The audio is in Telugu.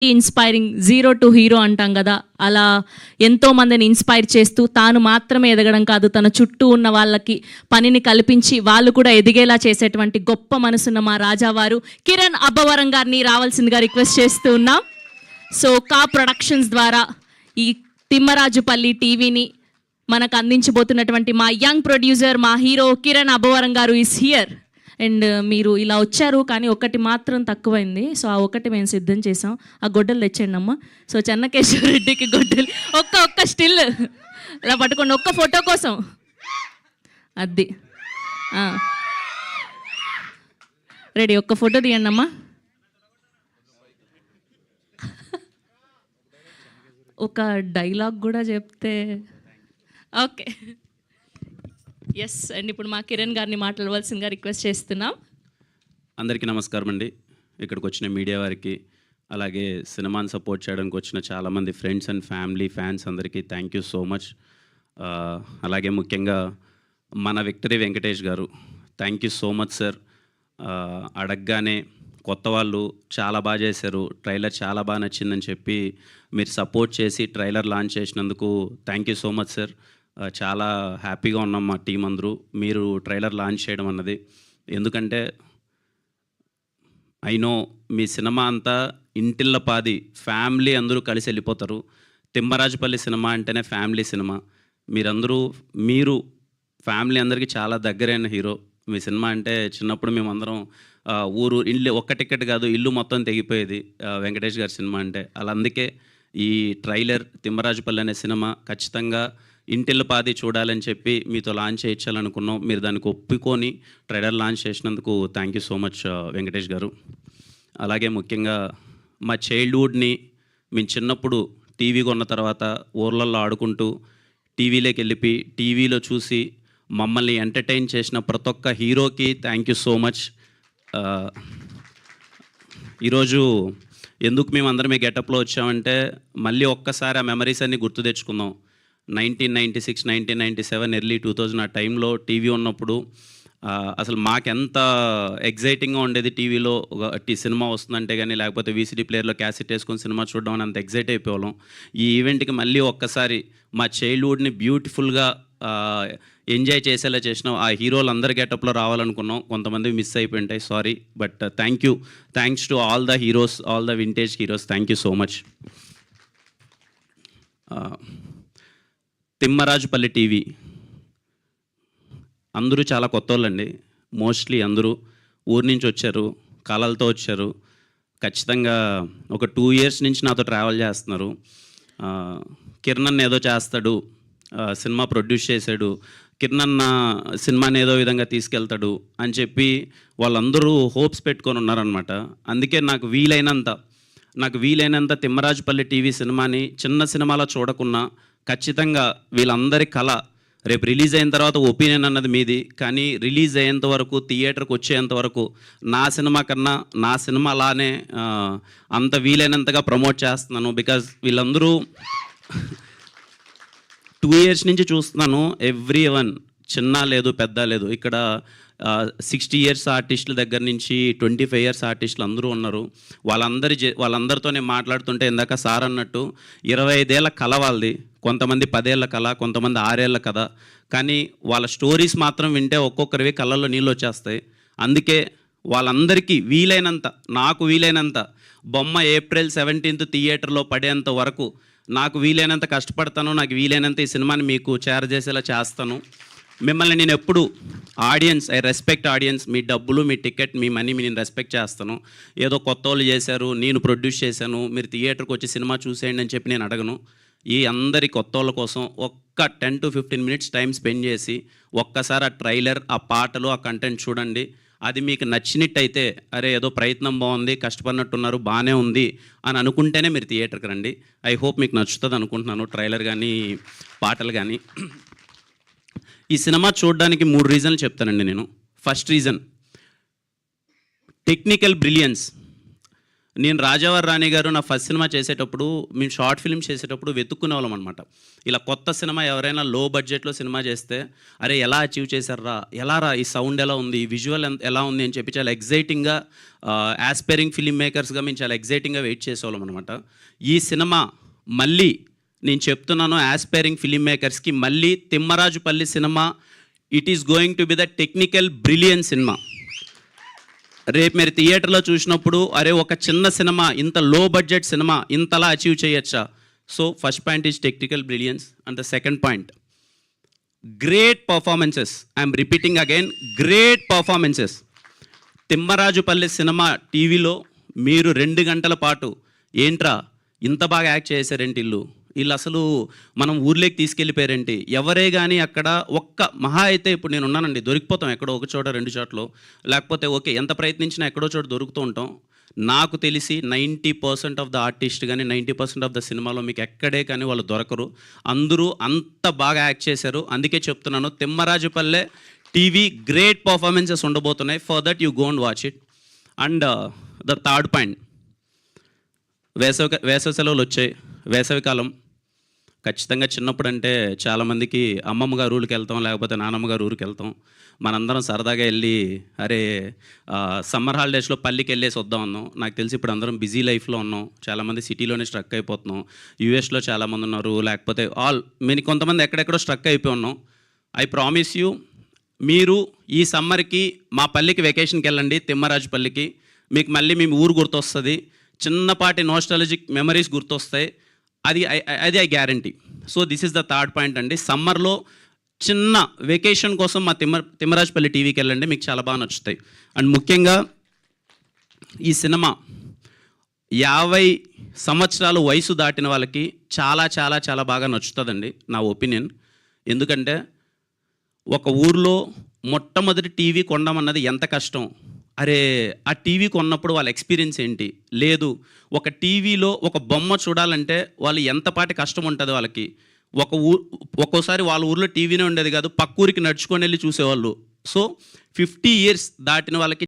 ఇన్స్పైరింగ్ జీరో టు హీరో అంటాం కదా, అలా ఎంతో మందిని ఇన్స్పైర్ చేస్తూ తాను మాత్రమే ఎదగడం కాదు, తన చుట్టూ ఉన్న వాళ్ళకి పనిని కల్పించి వాళ్ళు కూడా ఎదిగేలా చేసేటువంటి గొప్ప మనసున్న మా రాజావారు కిరణ్ అబ్బవరం గారిని రావాల్సిందిగా రిక్వెస్ట్ చేస్తూ ఉన్నాం. సో కా ప్రొడక్షన్స్ ద్వారా ఈ తిమ్మరాజుపల్లి టీవీని మనకు అందించబోతున్నటువంటి మా యంగ్ ప్రొడ్యూసర్, మా హీరో కిరణ్ అబ్బవరం గారు ఈస్ హియర్. అండ్ మీరు ఇలా వచ్చారు, కానీ ఒకటి మాత్రం తక్కువైంది. సో ఆ ఒకటి మేము సిద్ధం చేసాం. ఆ గొడ్డలు తెచ్చండి అమ్మ. సో చెన్నకేశ్వర రెడ్డికి గొడ్డలు ఒక్క స్టిల్ ఇలా పట్టుకోండి, ఒక్క ఫోటో కోసం. అది రెడీ, ఒక్క ఫోటో తీయండి అమ్మా. ఒక డైలాగ్ కూడా చెప్తే ఓకే. ఎస్ అండ్ ఇప్పుడు మా కిరణ్ గారిని మాట్లాడవలసిందిగా రిక్వెస్ట్ చేస్తున్నాం. అందరికీ నమస్కారం అండి. ఇక్కడికి వచ్చిన మీడియా వారికి, అలాగే సినిమాని సపోర్ట్ చేయడానికి వచ్చిన చాలామంది ఫ్రెండ్స్ అండ్ ఫ్యామిలీ ఫ్యాన్స్ అందరికీ థ్యాంక్ యూ సో మచ్. అలాగే ముఖ్యంగా మన విక్టరీ వెంకటేష్ గారు, thank you so much sir. అడగగానే కొత్త వాళ్ళు చాలా బాగా చేశారు, ట్రైలర్ చాలా బాగా నచ్చిందని చెప్పి మీరు సపోర్ట్ చేసి ట్రైలర్ లాంచ్ చేసినందుకు thank you so much sir. చాలా హ్యాపీగా ఉన్నాం మా టీం అందరూ మీరు ట్రైలర్ లాంచ్ చేయడం అన్నది. ఎందుకంటే ఐ నో మీ సినిమా అంతా ఇంటిల్లపాది ఫ్యామిలీ అందరూ కలిసి వెళ్ళిపోతారు. తిమ్మరాజుపల్లి సినిమా అంటేనే ఫ్యామిలీ సినిమా. మీరు ఫ్యామిలీ అందరికీ చాలా దగ్గరైన హీరో. మీ సినిమా అంటే చిన్నప్పుడు మేమందరం ఊరు ఇల్లు ఒక్క టికెట్ కాదు, ఇల్లు మొత్తం తెగిపోయేది వెంకటేష్ గారి సినిమా అంటే. అలా అందుకే ఈ ట్రైలర్ తిమ్మరాజుపల్లి అనే సినిమా ఖచ్చితంగా ఇంటిల్లపాది చూడాలని చెప్పి మీతో లాంచ్ చేయించాలనుకున్నాం. మీరు దానికి ఒప్పుకొని ట్రైలర్ లాంచ్ చేసినందుకు thank you so much Venkatesh గారు. అలాగే ముఖ్యంగా మా చైల్డ్హుడ్ని మేము చిన్నప్పుడు టీవీ కొన్న తర్వాత ఊర్లలో ఆడుకుంటూ టీవీలోకి వెళ్ళిపోయి టీవీలో చూసి మమ్మల్ని ఎంటర్టైన్ చేసిన ప్రతి ఒక్క హీరోకి థ్యాంక్ యూ సో మచ్. ఈరోజు ఎందుకు మేము అందరం ఈ గెటప్లో వచ్చామంటే మళ్ళీ ఒక్కసారి ఆ మెమరీస్ అన్నీ గుర్తు తెచ్చుకుందాం. 1996, 1997, ఎర్లీ 2000 ఆ టైంలో టీవీ ఉన్నప్పుడు అసలు మాకెంత ఎగ్జైటింగ్గా ఉండేది. టీవీలో సినిమా వస్తుందంటే కానీ, లేకపోతే వీసీడీ ప్లేయర్లో క్యాసెట్ వేసుకొని సినిమా చూడడం అని అంత ఎగ్జైట్ అయిపోవాళ్ళం. ఈ ఈవెంట్కి మళ్ళీ ఒక్కసారి మా చైల్డ్హుడ్ని బ్యూటిఫుల్గా ఎంజాయ్ చేసేలా చేసినాం. ఆ హీరోలు అందరి గెటప్లో రావాలనుకున్నాం, కొంతమంది మిస్ అయిపోయి ఉంటాయి, sorry. But thanks to all the heroes, all the vintage heroes, thank you so much. Thimmarajupalli TV అందరూ చాలా కొత్త వాళ్ళండి. మోస్ట్లీ అందరూ ఊరి నుంచి వచ్చారు, కళలతో వచ్చారు. ఖచ్చితంగా ఒక 2 years నుంచి నాతో ట్రావెల్ చేస్తున్నారు. కిరణ్ ఏదో చేస్తాడు, సినిమా ప్రొడ్యూస్ చేశాడు, కిరణ్ సినిమాని ఏదో విధంగా తీసుకెళ్తాడు అని చెప్పి వాళ్ళందరూ హోప్స్ పెట్టుకొని ఉన్నారనమాట. అందుకే నాకు వీలైనంత తిమ్మరాజుపల్లి టీవీ సినిమాని చిన్న సినిమాలో చూడకున్నా ఖచ్చితంగా వీళ్ళందరి కళ రేపు రిలీజ్ అయిన తర్వాత ఒపీనియన్ అన్నది మీది, కానీ రిలీజ్ అయ్యేంత వరకు, థియేటర్కి వచ్చేంత వరకు నా సినిమా కన్నా నా సినిమా అలానే అంత వీలైనంతగా ప్రమోట్ చేస్తున్నాను. బికాజ్ వీళ్ళందరూ 2 years నుంచి చూస్తున్నాను. ఎవ్రీ వన్, చిన్న లేదు పెద్ద లేదు. ఇక్కడ 60 years ఆర్టిస్టుల దగ్గర నుంచి 25 years ఆర్టిస్టులు అందరూ ఉన్నారు. వాళ్ళందరితో నేను మాట్లాడుతుంటే ఇందాక సార్ అన్నట్టు 25 ఏళ్ళ కళ వాళ్ళది, కొంతమంది 10 ఏళ్ళ కళ, కొంతమంది 6 ఏళ్ళ కథ. కానీ వాళ్ళ స్టోరీస్ మాత్రం వింటే ఒక్కొక్కరివి కళ్ళల్లో నీళ్ళు వచ్చేస్తాయి. అందుకే వాళ్ళందరికీ నాకు వీలైనంత బొమ్మ April 17th థియేటర్లో పడేంత వరకు నాకు వీలైనంత కష్టపడతాను. నాకు వీలైనంత ఈ సినిమాని మీకు చేరజేసేలా చేస్తాను. మిమ్మల్ని నేను ఎప్పుడు ఐ రెస్పెక్ట్ ఆడియన్స్. మీ డబ్బులు, మీ టికెట్, మీ మనీ నేను రెస్పెక్ట్ చేస్తాను. ఏదో కొత్త వాళ్ళు చేశారు, నేను ప్రొడ్యూస్ చేశాను, మీరు థియేటర్కి వచ్చి సినిమా చూసేయండి అని చెప్పి నేను అడగను. ఈ అందరి కొత్త వాళ్ళ కోసం ఒక్క 10 to 15 minutes టైం స్పెండ్ చేసి ఒక్కసారి ఆ ట్రైలర్, ఆ పాటలు, ఆ కంటెంట్ చూడండి. అది మీకు నచ్చినట్టయితే, అరే ఏదో ప్రయత్నం బాగుంది, కష్టపడినట్టున్నారు, బాగానే ఉంది అని అనుకుంటేనే మీరు థియేటర్కి రండి. ఐ హోప్ మీకు నచ్చుతుంది అనుకుంటున్నాను, ట్రైలర్ కానీ పాటలు కానీ. ఈ సినిమా చూడడానికి 3 reasons చెప్తానండి నేను. First reason, technical brilliance. నేను రాజావారి రాణి గారు నా ఫస్ట్ సినిమా చేసేటప్పుడు, మేము షార్ట్ ఫిల్మ్ చేసేటప్పుడు వెతుక్కునే వాళ్ళం అనమాట. ఇలా కొత్త సినిమా ఎవరైనా లో బడ్జెట్లో సినిమా చేస్తే, అరే ఎలా అచీవ్ చేశారా, ఎలా రా, ఈ సౌండ్ ఎలా ఉంది, విజువల్ ఎలా ఉంది అని చెప్పి చాలా ఎగ్జైటింగ్గా, యాస్పైరింగ్ ఫిల్మ్ మేకర్స్గా మేము చాలా ఎగ్జైటింగ్గా వెయిట్ చేసేవాళ్ళం అనమాట. ఈ సినిమా మళ్ళీ నేను చెప్తున్నాను, యాస్పైరింగ్ ఫిల్మ్ మేకర్స్కి మళ్ళీ Thimmarajupalli cinema it is going to be the technical brilliant cinema. రేపు మీరు థియేటర్లో చూసినప్పుడు అరే ఒక చిన్న సినిమా, ఇంత లో బడ్జెట్ సినిమా ఇంతలా అచీవ్ చేయొచ్చా? So first point is technical brilliance and the second point great performances. I'm repeating again, great performances. Thimmarajupalli cinema టీవీలో మీరు 2 గంటల పాటు ఏంట్రా ఇంత బాగా యాక్ట్ చేశారేంటి, వీళ్ళు అసలు మనం ఊర్లోకి తీసుకెళ్ళిపోయారేంటి, ఎవరే కానీ అక్కడ ఒక్క మహా అయితే ఇప్పుడు నేను ఉన్నానండి, దొరికిపోతాం ఎక్కడో ఒక చోట 2 చోట్ల, లేకపోతే ఓకే ఎంత ప్రయత్నించినా ఎక్కడో చోట దొరుకుతూ ఉంటాం. నాకు తెలిసి 90% ఆఫ్ ద ఆర్టిస్ట్ కానీ 90% ఆఫ్ ద సినిమాలో మీకు ఎక్కడే కానీ వాళ్ళు దొరకరు. అందరూ అంత బాగా యాక్ట్ చేశారు. అందుకే చెప్తున్నాను, తిమ్మరాజుపల్లె టీవీ గ్రేట్ పర్ఫార్మెన్సెస్ ఉండబోతున్నాయి. For that you go and watch it. And the third point, వేసవి సెలవులు వచ్చాయి, వేసవికాలం. ఖచ్చితంగా చిన్నప్పుడు అంటే చాలామందికి అమ్మమ్మ గారు ఊరికి వెళ్తాం, లేకపోతే నానమ్మ గారు ఊరికి వెళ్తాం. మనందరం సరదాగా వెళ్ళి అరే సమ్మర్ హాలిడేస్లో పల్లికి వెళ్ళేసి వద్దాం అన్నాం. నాకు తెలిసి ఇప్పుడు అందరం బిజీ లైఫ్లో ఉన్నాం, చాలామంది సిటీలోనే స్ట్రక్ అయిపోతున్నాం. యూఎస్లో చాలామంది ఉన్నారు, లేకపోతే కొంతమంది ఎక్కడెక్కడో స్ట్రక్ అయిపోయి ఉన్నాం. ఐ ప్రామిస్ యూ, మీరు ఈ సమ్మర్కి మా పల్లికి వెకేషన్కి వెళ్ళండి, తిమ్మరాజుపల్లికి. మీకు మళ్ళీ మీ ఊరు గుర్తొస్తుంది, చిన్నపాటి నోస్టాలజిక్ మెమరీస్ గుర్తొస్తాయి. అది I guarantee. So this is the third point అండి. సమ్మర్లో చిన్న వెకేషన్ కోసం మా తిమ్మరాజుపల్లి టీవీకి వెళ్ళండి, మీకు చాలా బాగా నచ్చుతాయి. అండ్ ముఖ్యంగా ఈ సినిమా 50 సంవత్సరాలు వయసు దాటిన వాళ్ళకి చాలా చాలా చాలా బాగా నచ్చుతుందండి, నా ఒపీనియన్. ఎందుకంటే ఒక ఊర్లో మొట్టమొదటి టీవీ కొనమన్నది ఎంత కష్టం, అరే ఆ టీవీ కొన్నప్పుడు వాళ్ళ ఎక్స్పీరియన్స్ ఏంటి, లేదు ఒక టీవీలో ఒక బొమ్మ చూడాలంటే వాళ్ళు ఎంతపాటి కష్టం ఉంటుంది వాళ్ళకి. ఒక్కోసారి వాళ్ళ ఊర్లో టీవీనే ఉండేది కాదు, పక్క ఊరికి నడుచుకొని వెళ్ళి చూసేవాళ్ళు. సో 50 years దాటిన వాళ్ళకి